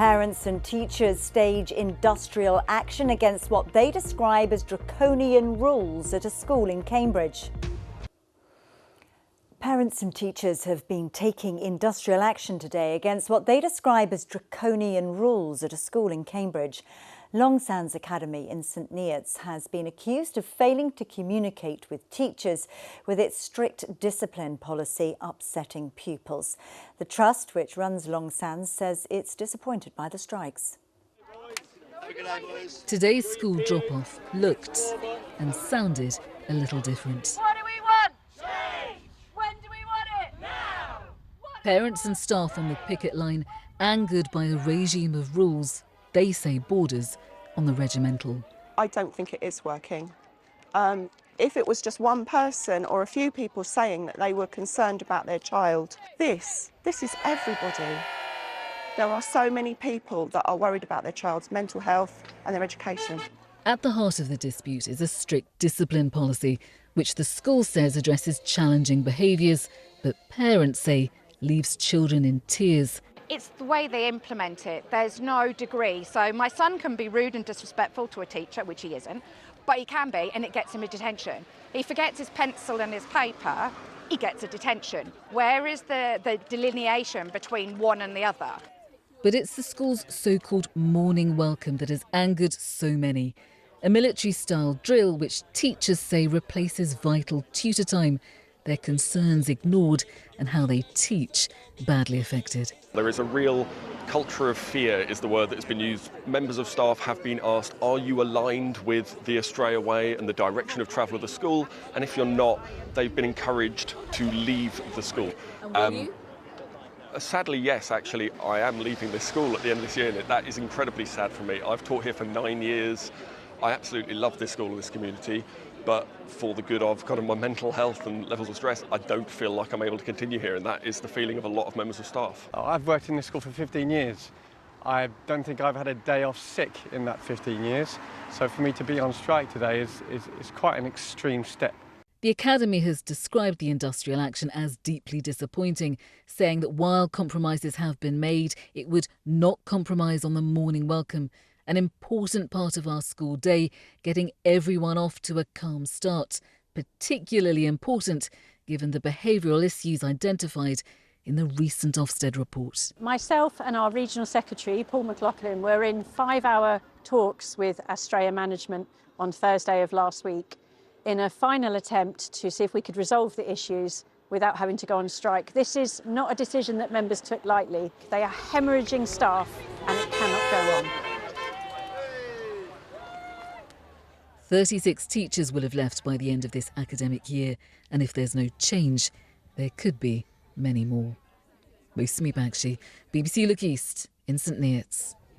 Parents and teachers stage industrial action against what they describe as draconian rules at a school in Cambridge. Parents and teachers have been taking industrial action today against what they describe as draconian rules at a school in Cambridge. Longsands Academy in St Neots has been accused of failing to communicate with teachers, with its strict discipline policy upsetting pupils. The trust, which runs Longsands, says it's disappointed by the strikes. Today's school drop-off looked and sounded a little different. What do we want? Change! When do we want it? Now! Parents and staff on the picket line angered by a regime of rules they say borders on the regimental. I don't think it is working. If it was just one person or a few people saying that they were concerned about their child, this is everybody. There are so many people that are worried about their child's mental health and their education. At the heart of the dispute is a strict discipline policy, which the school says addresses challenging behaviours, but parents say leaves children in tears. It's the way they implement it. There's no degree. So my son can be rude and disrespectful to a teacher, which he isn't, but he can be, and it gets him a detention. He forgets his pencil and his paper, he gets a detention. Where is the delineation between one and the other? But it's the school's so-called morning welcome that has angered so many. A military-style drill which teachers say replaces vital tutor time. Their concerns ignored and how they teach badly affected. There is a real culture of fear is the word that has been used. Members of staff have been asked, are you aligned with the Australia way and the direction of travel of the school? And if you're not, they've been encouraged to leave the school. And will you? Sadly, yes, actually, I am leaving this school at the end of this year, and that is incredibly sad for me. I've taught here for 9 years. I absolutely love this school and this community, but for the good of kind of my mental health and levels of stress, I don't feel like I'm able to continue here, and that is the feeling of a lot of members of staff. I've worked in this school for 15 years. I don't think I've had a day off sick in that 15 years, so for me to be on strike today is quite an extreme step. The Academy has described the industrial action as deeply disappointing, saying that while compromises have been made, it would not compromise on the morning welcome, an important part of our school day, getting everyone off to a calm start, particularly important given the behavioural issues identified in the recent Ofsted report. Myself and our regional secretary, Paul McLaughlin, were in 5-hour talks with Australia management on Thursday of last week in a final attempt to see if we could resolve the issues without having to go on strike. This is not a decision that members took lightly. They are hemorrhaging staff and it cannot go on. 36 teachers will have left by the end of this academic year, and if there's no change, there could be many more. Mousumi Bakshi, BBC Look East in St Neots.